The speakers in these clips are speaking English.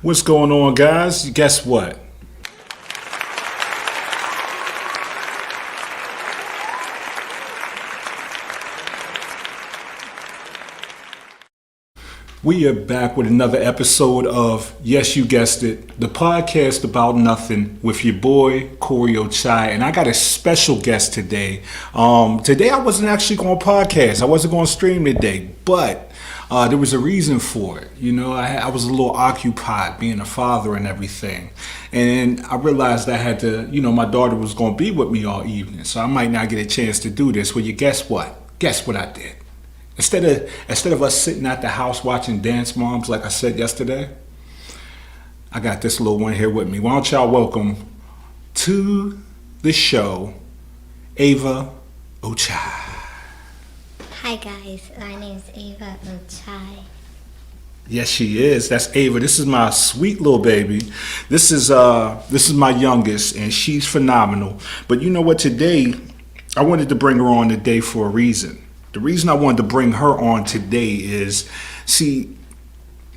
What's going on, guys? Guess what? We are back with another episode of, yes, you guessed it, the podcast about nothing with your boy, Corey Ochai. And I got a special guest today. Today I wasn't actually going to podcast. I wasn't going to stream today, but there was a reason for it. You know, I was a little occupied being a father and everything. And I realized I had to, my daughter was going to be with me all evening. So I might not get a chance to do this. Well, you guess what? Guess what I did? Instead of us sitting at the house watching Dance Moms, like I said yesterday, I got this little one here with me. Why don't y'all welcome to the show, Ava Ochai. Hi guys, my name is Ava Ochai. Yes, she is. That's Ava. This is my sweet little baby. This is my youngest, and she's phenomenal. But you know what? Today, I wanted to bring her on today for a reason. The reason I wanted to bring her on today is, see,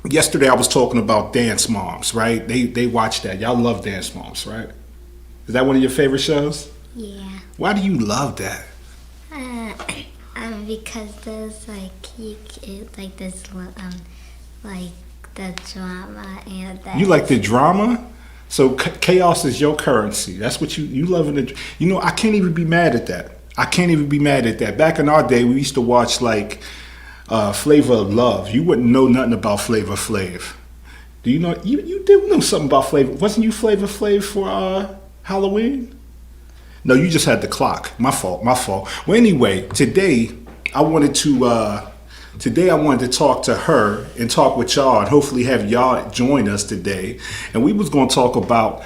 yesterday I was talking about Dance Moms, right? They watch that. Y'all love Dance Moms, right? Is that one of your favorite shows? Yeah. Why do you love that? Because there's like this like the drama and that. You like the drama? So chaos is your currency. That's what you love in it. You know, I can't even be mad at that. Back in our day, we used to watch like Flavor of Love. You wouldn't know nothing about Flavor Flav. Do you know? You did know something about Flavor. Wasn't you Flavor Flav for Halloween? No, you just had the clock. My fault. Well, anyway, today I wanted to talk to her and talk with y'all and hopefully have y'all join us today. And we was going to talk about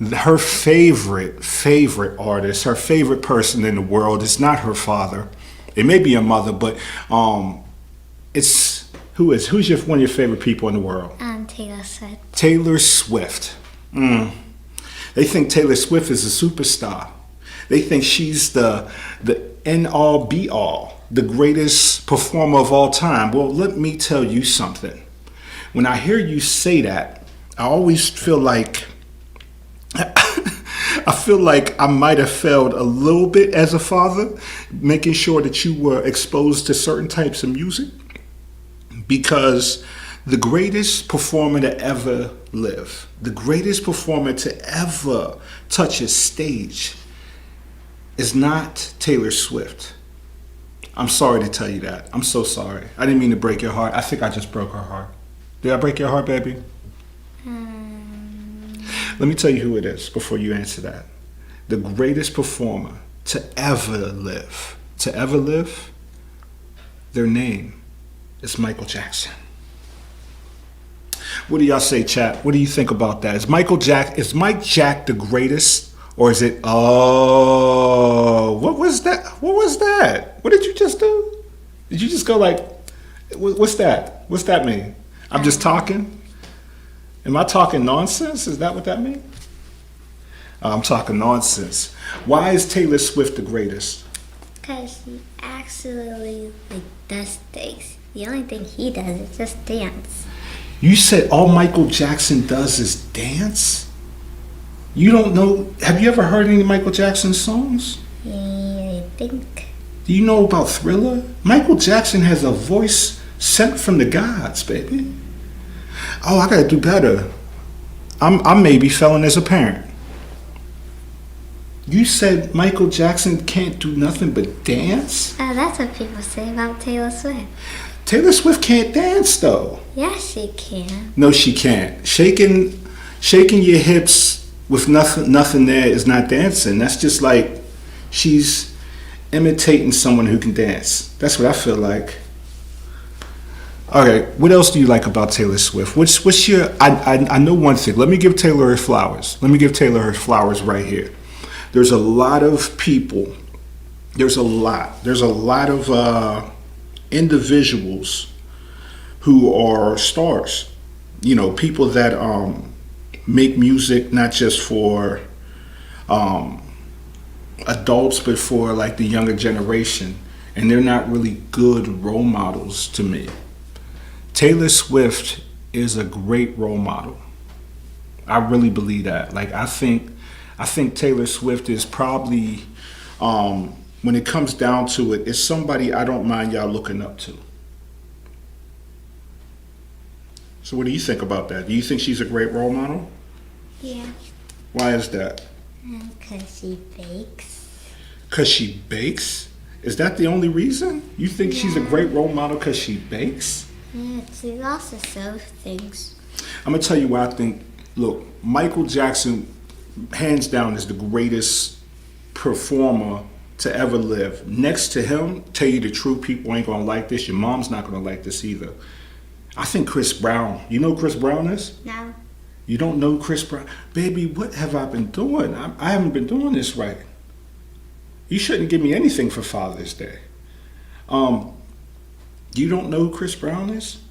her favorite artist, her favorite person in the world. It's not her father. It may be her mother, but it's who's one of your favorite people in the world? Taylor Swift. Taylor Swift. They think Taylor Swift is a superstar. They think she's the end all be all, the greatest performer of all time. Well, let me tell you something. When I hear you say that, I always feel like I might have failed a little bit as a father, making sure that you were exposed to certain types of music, because the greatest performer to ever live, the greatest performer to ever touch a stage is not Taylor Swift. I'm sorry to tell you that. I'm so sorry. I didn't mean to break your heart. I think I just broke her heart. Did I break your heart, baby? Let me tell you who it is before you answer that. The greatest performer to ever live, their name is Michael Jackson. What do y'all say, chat? What do you think about that? Is Mike Jack the greatest? Or is it, what was that? What did you just do? Did you just go like, what's that? What's that mean? I'm just talking? Am I talking nonsense? Is that what that means? I'm talking nonsense. Why is Taylor Swift the greatest? Because he actually does things. The only thing he does is just dance. You said all Michael Jackson does is dance? You don't know, have you ever heard any Michael Jackson songs? Yeah, I think. Do you know about Thriller? Michael Jackson has a voice sent from the gods, baby. Oh, I gotta do better. I may be failing as a parent. You said Michael Jackson can't do nothing but dance? That's what people say about Taylor Swift. Taylor Swift can't dance though. Yes, she can. No, she can't. Shaking your hips with nothing there is not dancing. That's just like she's imitating someone who can dance. That's what I feel like. Okay, what else do you like about Taylor Swift? What's your? I know one thing. Let me give Taylor her flowers. Right here. There's a lot of people. There's a lot of individuals who are stars. You know, people that make music not just for adults, but for like the younger generation, and they're not really good role models to me. Taylor Swift is a great role model. I really believe that. Like I think Taylor Swift is probably, when it comes down to it, is somebody I don't mind y'all looking up to. So what do you think about that? Do you think she's a great role model? Yeah. Why is that? Because she bakes. Because she bakes? Is that the only reason? You think she's a great role model because she bakes? Yeah, she also sews things. I'm going to tell you why I think, look, Michael Jackson, hands down, is the greatest performer to ever live. Next to him, tell you the truth, people ain't going to like this. Your mom's not going to like this either. I think Chris Brown. You know who Chris Brown is? No. You don't know Chris Brown? Baby, what have I been doing? I haven't been doing this right. You shouldn't give me anything for Father's Day. You don't know who Chris Brown is?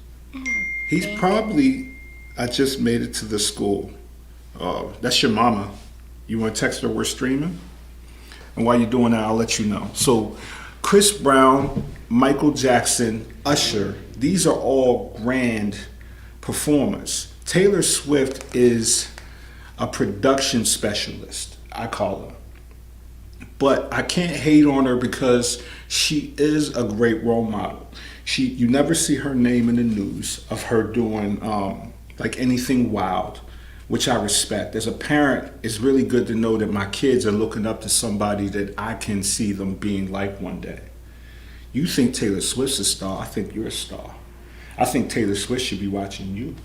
He's probably, I just made it to the school. That's your mama. You want to text her we're streaming? And while you're doing that, I'll let you know. So Chris Brown, Michael Jackson, Usher, these are all grand performers. Taylor Swift is a production specialist, I call her. But I can't hate on her because she is a great role model. You never see her name in the news of her doing like anything wild, which I respect. As a parent, it's really good to know that my kids are looking up to somebody that I can see them being like one day. You think Taylor Swift's a star, I think you're a star. I think Taylor Swift should be watching you.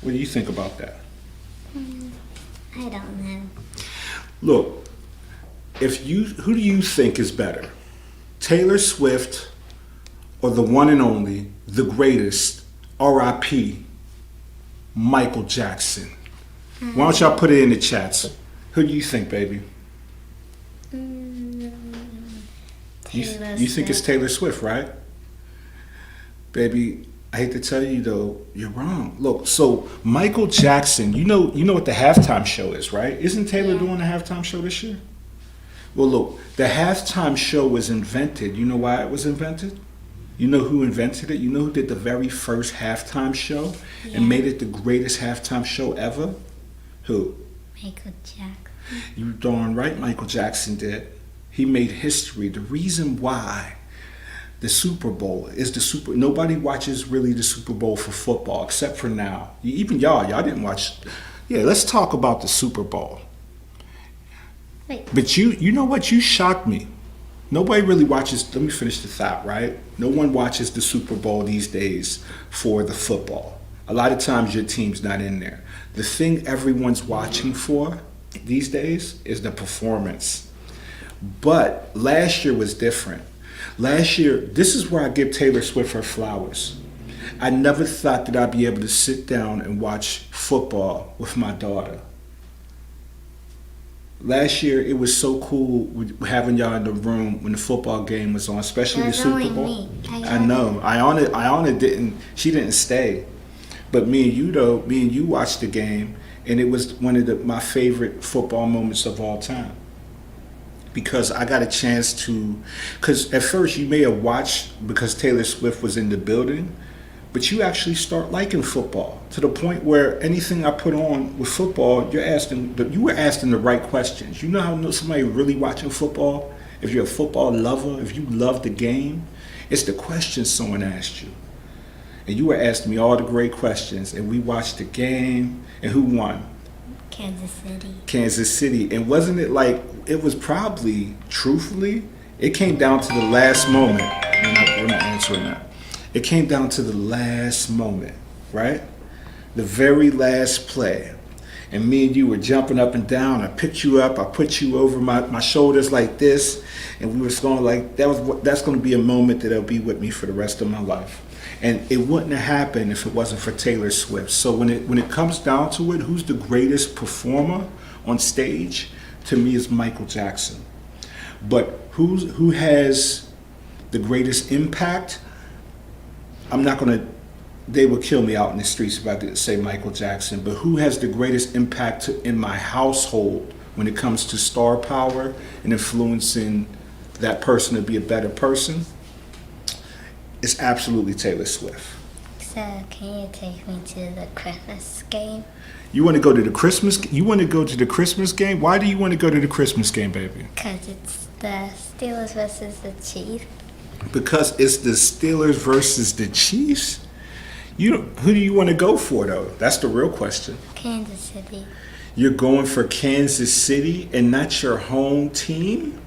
What do you think about that? I don't know. Look, who do you think is better? Taylor Swift or the one and only, the greatest, R.I.P., Michael Jackson? Why don't y'all put it in the chats? Who do you think, baby? You think it's Taylor Swift, right? Baby, I hate to tell you though, you're wrong. Look, so Michael Jackson, you know what the halftime show is, right? Isn't Taylor doing the halftime show this year? Well, look, the halftime show was invented. You know why it was invented? You know who invented it? You know who did the very first halftime show and made it the greatest halftime show ever? Who? Michael Jackson. You darn right Michael Jackson did. He made history. The reason why the Super Bowl is nobody watches really the Super Bowl for football except for now. Even y'all didn't watch. Yeah, let's talk about the Super Bowl. Wait. But you know what? You shocked me. Nobody really watches, let me finish the thought, right? No one watches the Super Bowl these days for the football. A lot of times your team's not in there. The thing everyone's watching for these days is the performance. But last year was different. Last year, this is where I give Taylor Swift her flowers. I never thought that I'd be able to sit down and watch football with my daughter. Last year, it was so cool having y'all in the room when the football game was on, especially the Super Bowl. Me. I know. Iona she didn't stay. But me and you watched the game, and it was one of my favorite football moments of all time. Because I got a chance because at first you may have watched because Taylor Swift was in the building, but you actually start liking football to the point where anything I put on with football, you were asking the right questions. You know how somebody really watching football? If you're a football lover, if you love the game, it's the questions someone asked you. And you were asking me all the great questions, and we watched the game, and who won? Kansas City. And wasn't it like, it was probably, truthfully, it came down to the last moment. We're not answering that. It came down to the last moment, right? The very last play. And me and you were jumping up and down. I picked you up. I put you over my shoulders like this. And we were going like, that's going to be a moment that'll be with me for the rest of my life. And it wouldn't have happened if it wasn't for Taylor Swift. So when it comes down to it, who's the greatest performer on stage? To me, it's Michael Jackson. But who has the greatest impact? They would kill me out in the streets if I didn't say Michael Jackson. But who has the greatest impact in my household when it comes to star power and influencing that person to be a better person? It's absolutely Taylor Swift. So can you take me to the Christmas game? You want to go to the Christmas? You want to go to the Christmas game? Why do you want to go to the Christmas game, baby? Because it's the Steelers versus the Chiefs. Because it's the Steelers versus the Chiefs. Who do you want to go for though? That's the real question. Kansas City. You're going for Kansas City and not your home team?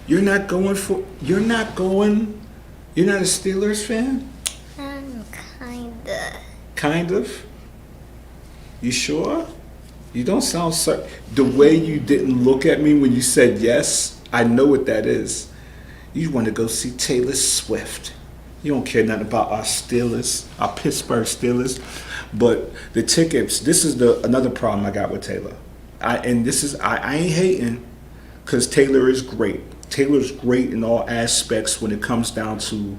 You're not going. You're not a Steelers fan? Kinda. Kind of? You sure? You don't sound certain. The way you didn't look at me when you said yes, I know what that is. You want to go see Taylor Swift. You don't care nothing about our Steelers, our Pittsburgh Steelers. But the tickets, this is another problem I got with Taylor. I ain't hating because Taylor is great. Taylor's great in all aspects when it comes down to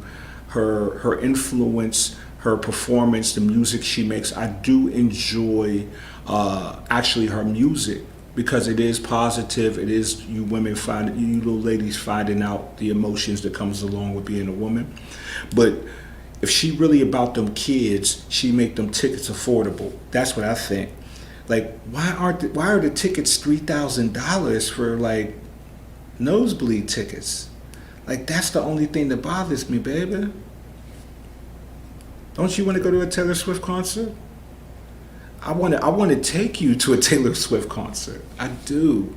her influence, her performance, the music she makes. I do enjoy actually her music because it is positive. It is you little ladies finding out the emotions that comes along with being a woman. But if she really about them kids, she make them tickets affordable. That's what I think. Like, why are the tickets $3,000 for like nosebleed tickets? Like, that's the only thing that bothers me, baby. Don't you want to go to a Taylor Swift concert? I want to take you to a Taylor Swift concert. I do.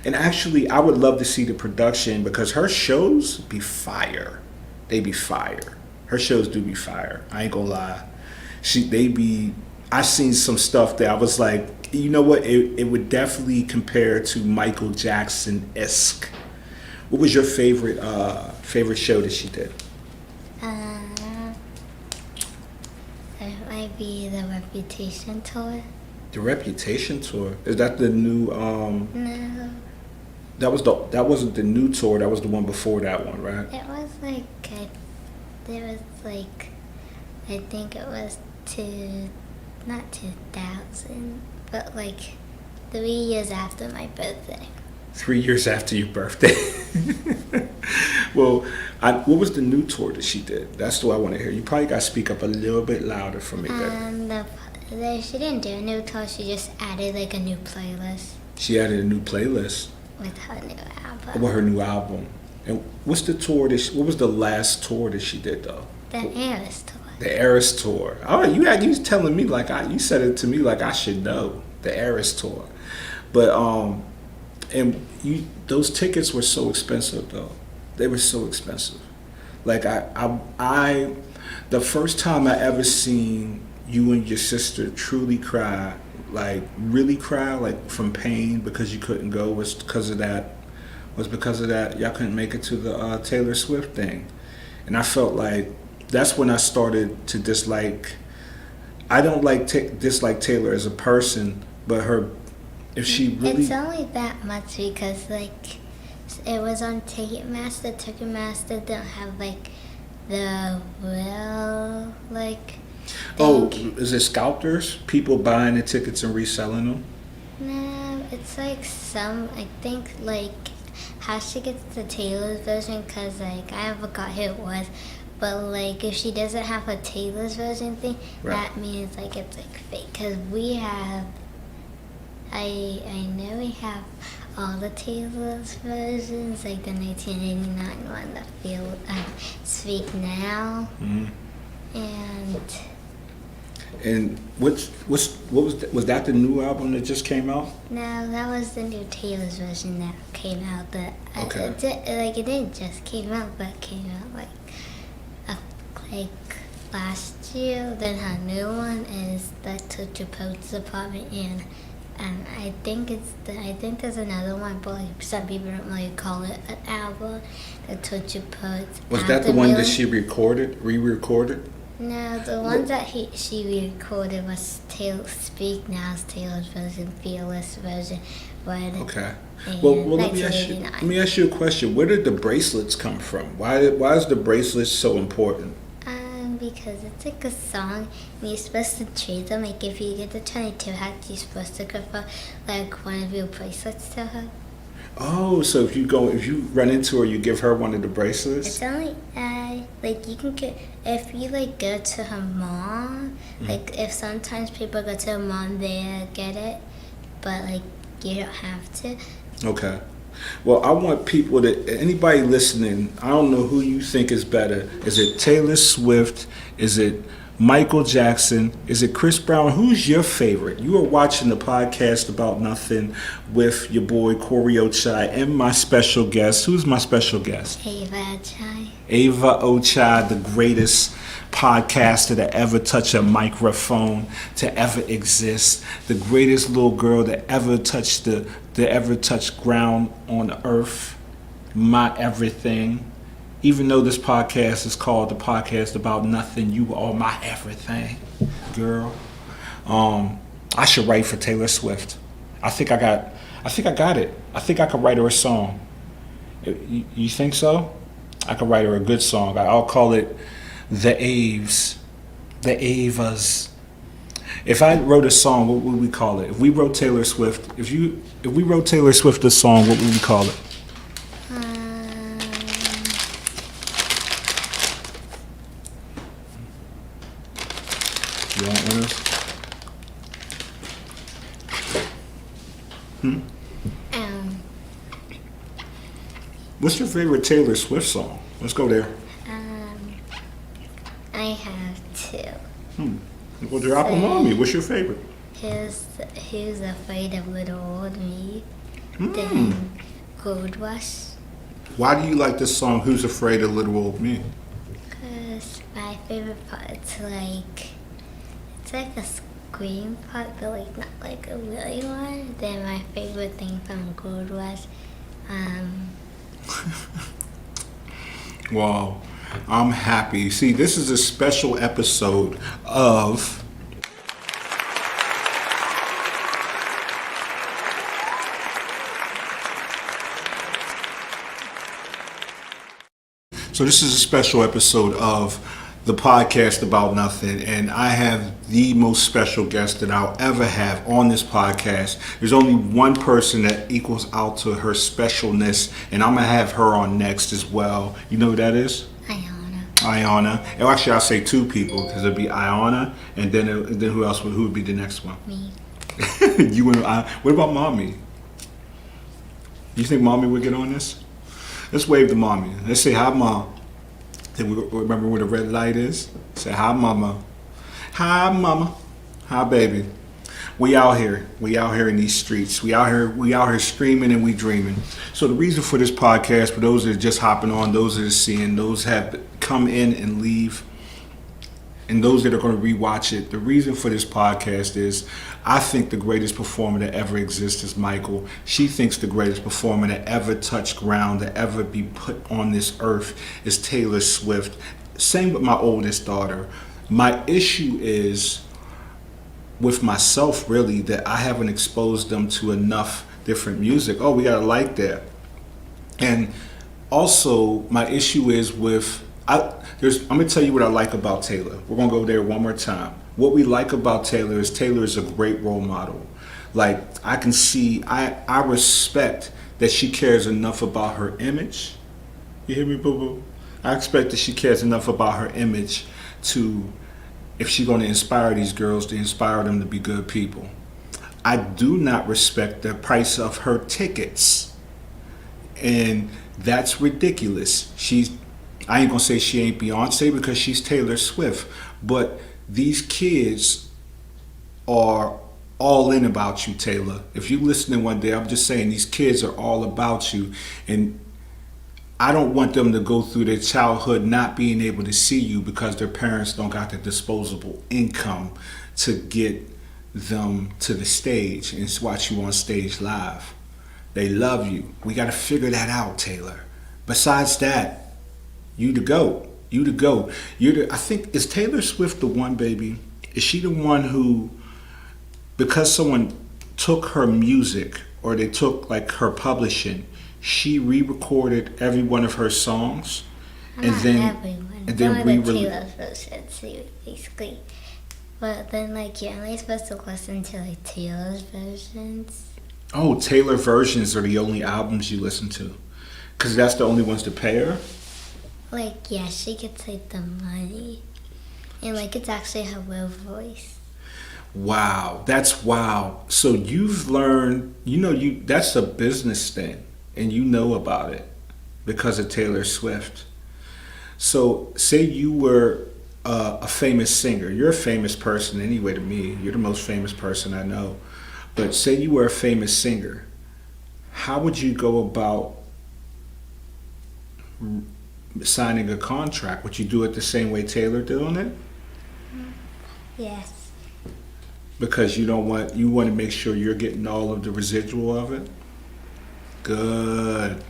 And actually, I would love to see the production because her shows be fire. They be fire. Her shows do be fire. I ain't gonna lie. I seen some stuff that I was like, you know what? It would definitely compare to Michael Jackson-esque. What was your favorite show that she did? It might be the Reputation tour. The Reputation tour. Is that the new? No. That wasn't the new tour. That was the one before that one, right? It was like I think it was not 2000, but like 3 years after my birthday. 3 years after your birthday. Well, what was the new tour that she did? That's what I want to hear. You probably got to speak up a little bit louder for me, baby. She didn't do a new tour. She just added like a new playlist. She added a new playlist With her new album. with her new album. And what's the tour what was the last tour that she did though? The Eras tour. The Eras tour. Oh, you telling me you said it to me like I should know. The Eras tour. But those tickets were so expensive though. They were so expensive. Like the first time I ever seen you and your sister truly cry, like really cry, like from pain because you couldn't go was because of that y'all couldn't make it to the Taylor Swift thing. And I felt like that's when I started to dislike. I don't dislike Taylor as a person, but if she really. It's only that much because like it was on Ticketmaster. Ticketmaster don't have like the real like. Oh, is it scalpers? People buying the tickets and reselling them? No, it's like I think like how she gets the Taylor's version because like I forgot who it was. But like if she doesn't have a Taylor's version thing, right, that means like it's like fake. Cause we have, I know we have all the Taylor's versions, like the 1989 one, the Speak Now, and what was that the new album that just came out? No, that was the new Taylor's version that came out. That okay. It didn't just came out, but it came out like last year. Then her new one is the Touch of Poet's Apartment, and I think there's another one, but like some people don't really call it an album. The Touch of Poet's. Was that the one that she re-recorded? No, the one that she re-recorded was Speak Now's Taylor's version, Fearless version. Okay. Well, let me ask you a question. Where did the bracelets come from? Why is the bracelet so important? Because it's like a song, and you're supposed to trade them. Like if you get the 22 hat, you're supposed to give her like one of your bracelets to her. Oh, so if you run into her, you give her one of the bracelets? It's only like you can get if you like go to her mom. Like if sometimes people go to her mom, they get it, but like you don't have to. Okay. Well, I want people to, anybody listening, I don't know who you think is better. Is it Taylor Swift? Is it Michael Jackson? Is it Chris Brown? Who's your favorite? You are watching the podcast About Nothing with your boy Corey Ochai and my special guest. Who's my special guest? Ava Chai. Ava Ochai, the greatest podcaster to ever touch a microphone, to ever exist, the greatest little girl that ever touched ground on earth, my everything. Even though this podcast is called the podcast About Nothing, you are my everything, girl. I should write for Taylor Swift. I think I got it. I think I could write her a song. You think so? I could write her a good song. I'll call it The Aves. The Avas. If I wrote a song, what would we call it? If we wrote Taylor Swift, if we wrote Taylor Swift a song, what would we call it? You want one of those? What's your favorite Taylor Swift song? Let's go there. I have two. Well, drop them on me. What's your favorite? Who's Afraid of Little Old Me? Then Gold Rush. Why do you like this song, Who's Afraid of Little Old Me? Cause my favorite part's like a scream part, but like not like a really one. Then my favorite thing from Gold Rush, Wow, I'm happy. See, this is a special episode of So this is a special episode of the podcast About Nothing, and I have the most special guest that I'll ever have on this podcast. There's only one person that equals out to her specialness, and I'm gonna have her on next as well. You know who that is? Ayana. And actually, I'll say two people because it'd be Ayana, and then who else? Who would be the next one? me. You and I. What about Mommy? You think Mommy would get on this? Let's wave to Mommy. Let's say hi, Mom. Then we remember where the red light is. Say hi, Mama. Hi, Mama. Hi, baby. We out here. We out here in these streets. We out here screaming and we dreaming. So the reason for this podcast, for those that are just hopping on, those that are seeing, those have come in and leave, and those that are going to rewatch it, the reason for this podcast is I think the greatest performer that ever exists is Michael. She thinks the greatest performer that ever touched ground, that ever be put on this earth is Taylor Swift. Same with my oldest daughter. My issue is with myself, really, that I haven't exposed them to enough different music. Oh, we gotta like that. And also, my issue is with I'm gonna tell you what I like about Taylor. We're gonna go there one more time. What we like about Taylor is a great role model. Like I can see, I respect that she cares enough about her image. You hear me, boo boo? I expect that she cares enough about her image to, if she's gonna inspire these girls, to inspire them to be good people. I do not respect the price of her tickets, and that's ridiculous. I ain't gonna say she ain't Beyonce because she's Taylor Swift, but these kids are all in about you, Taylor. If you listening one day, I'm just saying these kids are all about you, and I don't want them to go through their childhood not being able to see you because their parents don't got the disposable income to get them to the stage and watch you on stage live. They love you. We got to figure that out, Taylor. Besides that, you the GOAT. You the GOAT. I think, is Taylor Swift the one, baby? Is she the one who, because someone took her music or they took like her publishing, she re-recorded every one of her songs and then re-released Taylor's version, basically. But then like you're only supposed to listen to like Taylor's versions. Oh, Taylor versions are the only albums you listen to, because that's the only ones to pay her. Like, yeah, she gets like the money, and like it's actually her real voice. Wow, that's wow. So you've learned, that's a business thing, and you know about it because of Taylor Swift. So, say you were a famous singer. You're a famous person anyway to me. You're the most famous person I know. But say you were a famous singer. How would you go about signing a contract? Would you do it the same way Taylor did on it? Yes. Because you want to make sure you're getting all of the residual of it? Good.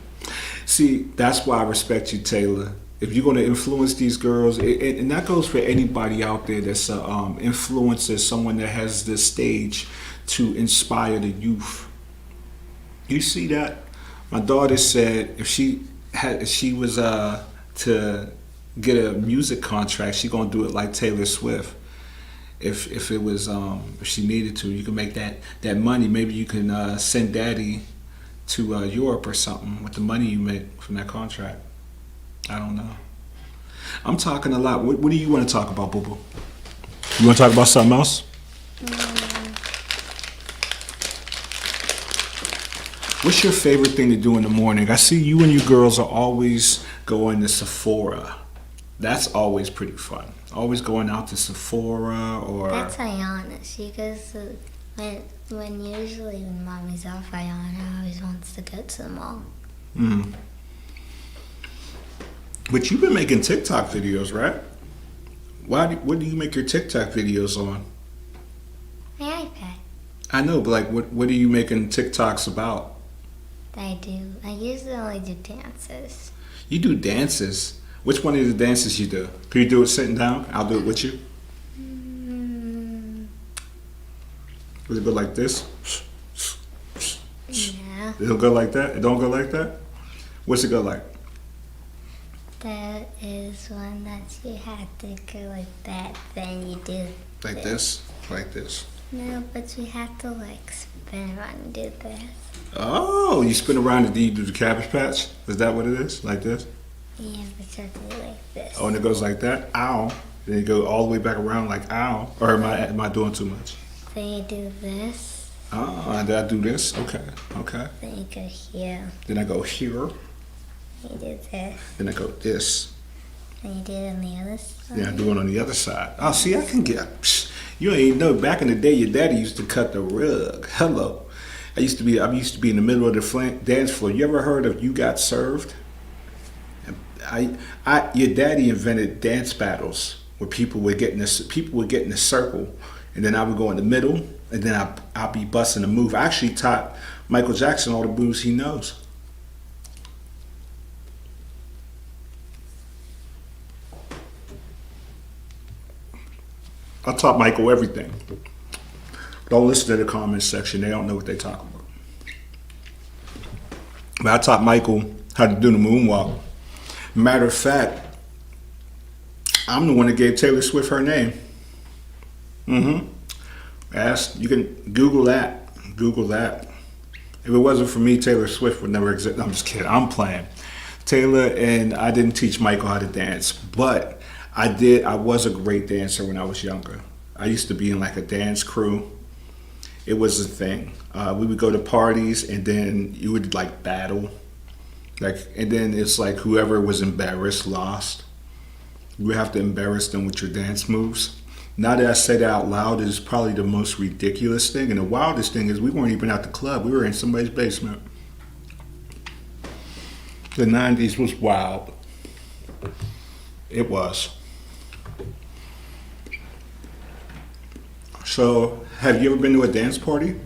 See, that's why I respect you, Taylor. If you're going to influence these girls, and that goes for anybody out there that's an influencer, someone that has the stage to inspire the youth. You see that? My daughter said if she was to get a music contract, she gonna do it like Taylor Swift. If it was if she needed to, you can make that money. Maybe you can send Daddy to Europe or something with the money you make from that contract. I don't know. I'm talking a lot. What do you want to talk about, Boo Boo? You want to talk about something else? What's your favorite thing to do in the morning? I see you and you girls are always going to Sephora. That's always pretty fun. Always going out to Sephora or... That's Ayana. She goes to, when mommy's off, Ayana always wants to go to the mall. Mm. But you've been making TikTok videos, right? What do you make your TikTok videos on? My iPad. I know, but like, what are you making TikToks about? I usually only do dances. You do dances. Which one of the dances you do? Can you do it sitting down? I'll do it with you. Does it go like this? Yeah. It'll go like that? It don't go like that? What's it go like? That is one that you have to go like that, then you do Like this? Like this. No, but you have to like spin around and do this. Oh, you spin around and then you do the Cabbage Patch? Is that what it is? Like this? Yeah, but you have to do like this. Oh, and it goes like that? Ow. Then you go all the way back around like ow. Or am I doing too much? Then you do this. Oh, and then I do this? Okay. Okay. Then you go here. Then I go here. Then you do this. Then I go this. Then you do it on the other side. Then I do it on the other side. Oh, see, I can get... Psh, you ain't know, back in the day, your daddy used to cut the rug. Hello. I used to be in the middle of the dance floor. You ever heard of You Got Served? Your daddy invented dance battles where people would get in a circle, and then I would go in the middle, and then I'll be busting a move. I actually taught Michael Jackson all the moves he knows. I taught Michael everything. Don't listen to the comments section. They don't know what they talking about. But I taught Michael how to do the moonwalk. Matter of fact, I'm the one that gave Taylor Swift her name. You can Google that. Google that. If it wasn't for me, Taylor Swift would never exist. I'm just kidding. I'm playing. Taylor and I didn't teach Michael how to dance, but I did. I was a great dancer when I was younger. I used to be in like a dance crew. It was a thing. We would go to parties and then you would like battle. And then it's like whoever was embarrassed lost. You would have to embarrass them with your dance moves. Now that I say that out loud, it's probably the most ridiculous thing. And the wildest thing is we weren't even at the club. We were in somebody's basement. The 90s was wild. It was. So, have you ever been to a dance party?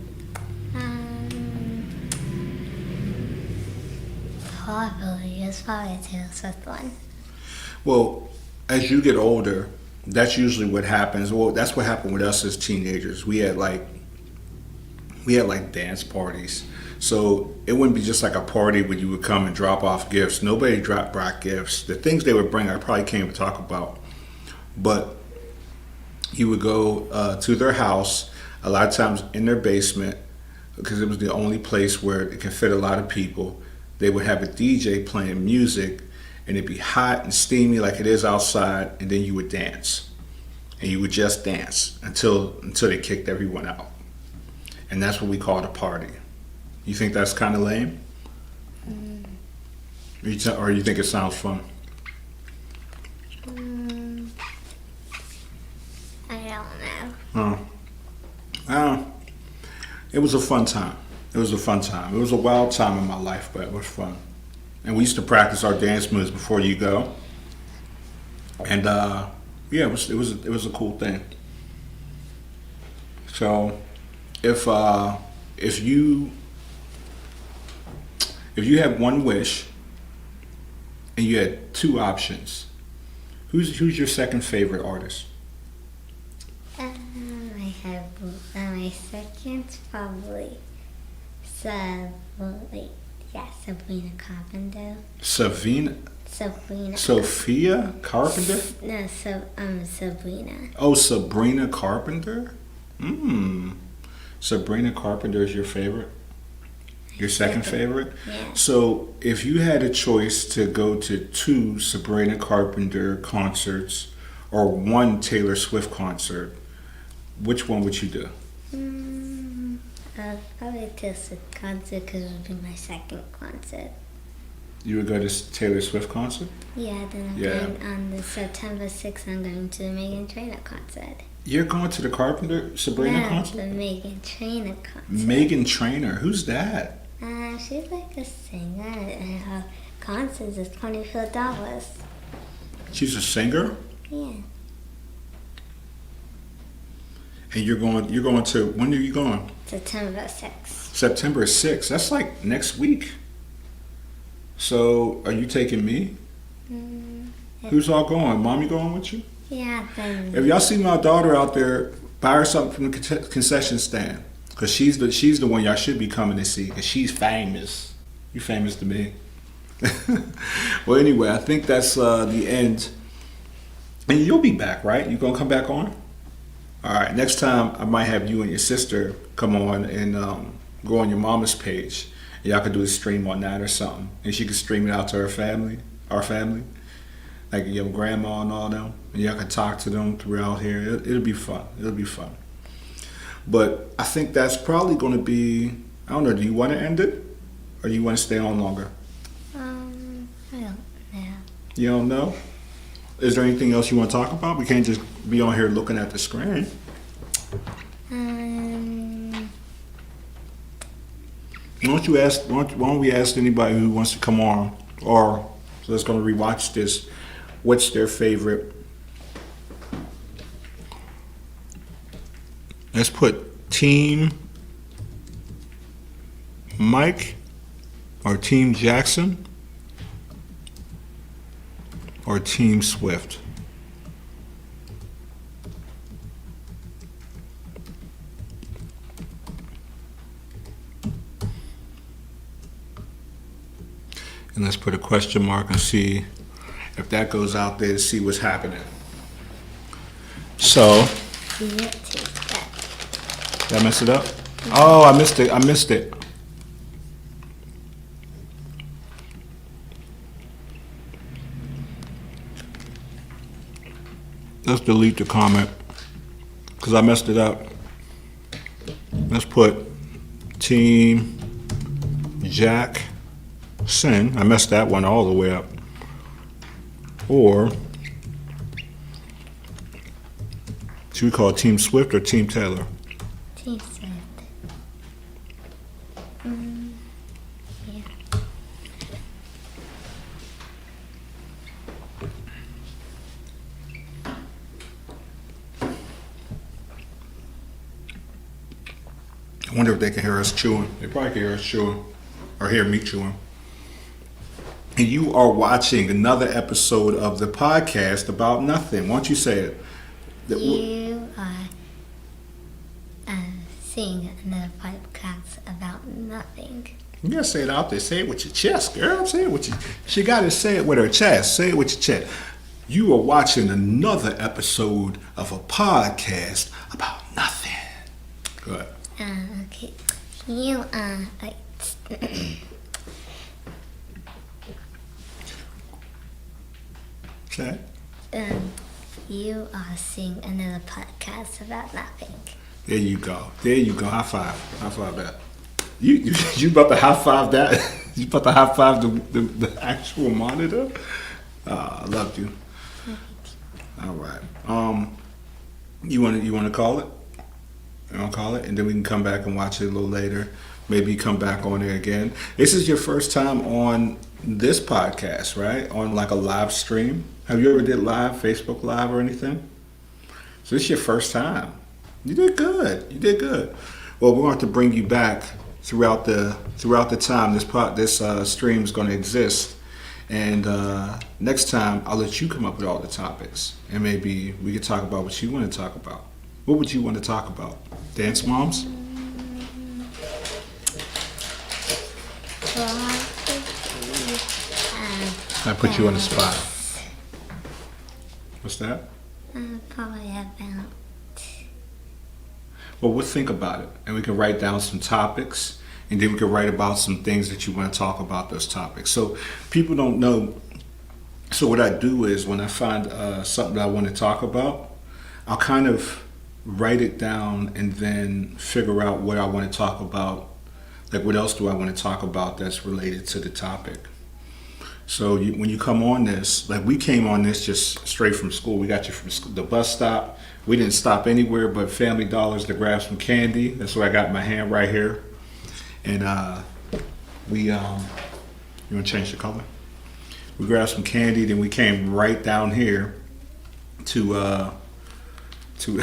Probably. It's probably a Taylor Swift one. Well, as you get older, that's usually what happens. Well, that's what happened with us as teenagers. We had like dance parties. So it wouldn't be just like a party where you would bring and drop off gifts. Nobody brought gifts. The things they would bring, I probably can't even talk about. But you would go to their house, a lot of times in their basement. because it was the only place where it could fit a lot of people. They would have a DJ playing music, and it'd be hot and steamy like it is outside, and then you would dance. And you would just dance until they kicked everyone out. And that's what we called a party. You think that's kind of lame? Or you think it sounds fun? I don't know. It was a fun time. It was a wild time in my life, but it was fun. And we used to practice our dance moves before you go. And yeah, it was a cool thing. So if you had one wish and you had two options, who's your second favorite artist? I have my second probably Sabrina Carpenter. Sophia Carpenter? No, Sabrina. Oh, Sabrina Carpenter? Sabrina Carpenter is your favorite? Your second favorite? Yeah. So if you had a choice to go to two Sabrina Carpenter concerts or one Taylor Swift concert, which one would you do? Probably Taylor Swift concert because it would be my second concert. You would go to Taylor Swift concert? Yeah, then I'm going on the September 6th, I'm going to the Meghan Trainor concert. You're going to the Sabrina concert? The Meghan Trainor concert. Meghan Trainor? Who's that? She's like a singer, and her concert is $24. She's a singer? Yeah. And you're going to, when are you going? September 6th. September 6th. That's like next week. So, are you taking me? Who's all going? Mommy going with you? Yeah, then. If y'all see my daughter out there, buy her something from the concession stand. Because she's the one y'all should be coming to see. Because she's famous. You famous to me. Well, anyway, I think that's the end. And you'll be back, right? You gonna come back on? All right. Next time, I might have you and your sister come on and go on your mama's page. And y'all could do a stream on that or something. And she could stream it out to our family. Like your grandma and all them. And y'all can talk to them throughout here. It'll be fun. But I think that's probably going to be, I don't know, do you want to end it? Or do you want to stay on longer? I don't know. You don't know? Is there anything else you want to talk about? We can't just be on here looking at the screen. Why don't we ask anybody who wants to come on or that's going to rewatch this, what's their favorite? Let's put Team Mike or Team Jackson or Team Swift. And let's put a question mark and see if that goes out there to see what's happening. So, Did I mess it up? Oh, I missed it. Let's delete the comment because I messed it up. Let's put Team Jackson. I messed that one all the way up. Or should we call it Team Swift or Team Taylor? Team Swift. Yeah. I wonder if they can hear us chewing. They probably can hear us chewing or hear me chewing. And you are watching another episode of the podcast About Nothing. Why don't you say it? You are seeing another podcast about nothing. You gotta say it out there. Say it with your chest, girl. Say it with your. She gotta say it with her chest. Say it with your chest. You are watching another episode of a podcast about nothing. Go ahead. Okay. You like Okay. you sing another podcast about nothing. There you go. There you go. High five. High five that. You about to high five that? You about to high five the actual monitor? I loved you. All right. You wanna call it? You wanna call it, and then we can come back and watch it a little later. Maybe come back on it again. This is your first time on this podcast, right? On like a live stream. Have you ever did live, Facebook Live or anything? So this is your first time. You did good. You did good. Well, we're going to bring you back throughout the time this stream is going to exist. And next time, I'll let you come up with all the topics, and maybe we could talk about what you want to talk about. What would you want to talk about? Dance moms? I put you on the spot. What's that? Probably about. Well, we'll think about it, and we can write down some topics, and then we can write about some things that you want to talk about those topics. So people don't know. So what I do is when I find something that I want to talk about, I'll kind of write it down and then figure out what I want to talk about. Like, what else do I want to talk about that's related to the topic? So when you come on this, like we came on this just straight from school. We got you from the bus stop. We didn't stop anywhere but Family Dollars to grab some candy. That's what I got in my hand right here. And you want to change the color? We grabbed some candy, then we came right down here to you're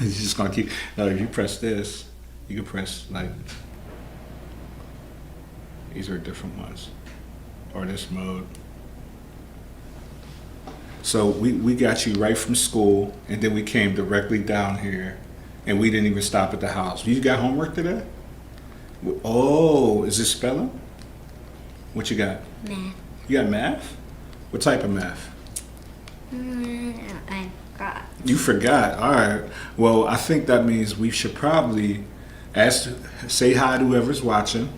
just gonna keep. No, if you press this, you can press like these are different ones. Or this mode. So we got you right from school, and then we came directly down here, and we didn't even stop at the house. You got homework today? Oh, is it spelling? What you got? Math. You got math? What type of math? I forgot. You forgot. All right. Well, I think that means we should probably say hi to whoever's watching.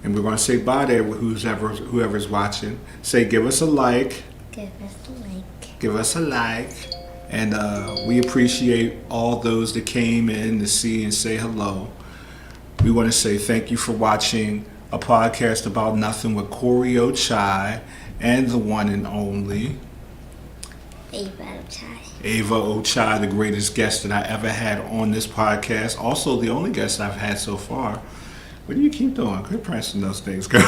And we're going to say bye to whoever's watching. Say, give us a like. Give us a like. Give us a like. And we appreciate all those that came in to see and say hello. We want to say thank you for watching a podcast about nothing with Corey Ochai and the one and only Ava Ochai. Ava Ochai, the greatest guest that I ever had on this podcast. Also, the only guest I've had so far. What do you keep doing? Quit pressing those things, girl.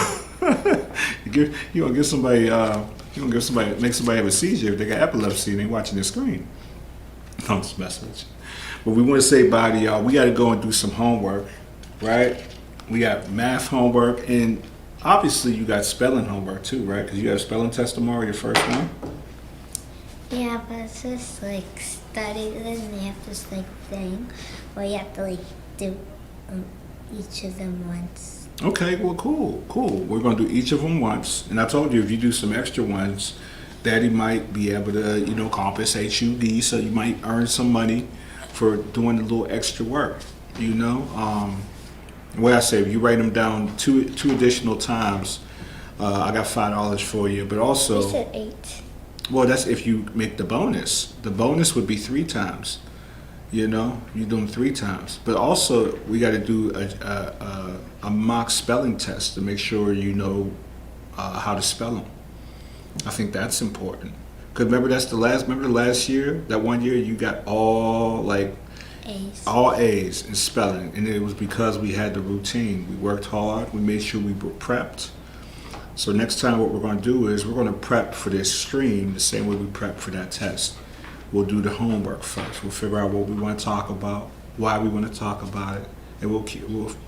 you gonna give somebody, make somebody have a seizure if they got epilepsy and they watching their screen. I'm just messing with you. But we want to say bye to y'all. We got to go and do some homework, right? We got math homework, and obviously you got spelling homework too, right? Because you got a spelling test tomorrow, your first one. Yeah, but it's just like study, then you have this like thing where you have to like do each of them once. Okay, well, cool. We're going to do each of them once. And I told you, if you do some extra ones, Daddy might be able to, compensate you, so you might earn some money for doing a little extra work, What I say, if you write them down two additional times, I got $5 for you. But also, You said 8. well, that's if you make the bonus. The bonus would be 3 times. You do them 3 times. But also, we got to do a mock spelling test to make sure you know how to spell them. I think that's important. Because remember the last year, that one year you got all A's in spelling. And it was because we had the routine. We worked hard. We made sure we were prepped. So next time what we're going to do is we're going to prep for this stream the same way we prep for that test. We'll do the homework first. We'll figure out what we want to talk about, why we want to talk about it, and we'll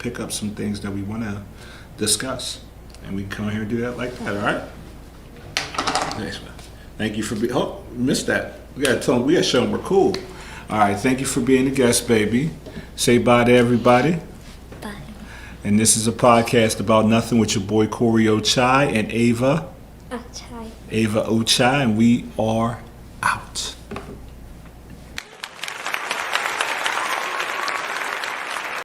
pick up some things that we want to discuss. And we can come here and do that like that, all right? Thanks, man. Thank you for being, missed that. We got to show them we're cool. All right, thank you for being a guest, baby. Say bye to everybody. Bye. And this is a podcast about nothing with your boy Corey Ochai and Ava Ochai. Ava Ochai, and we are out.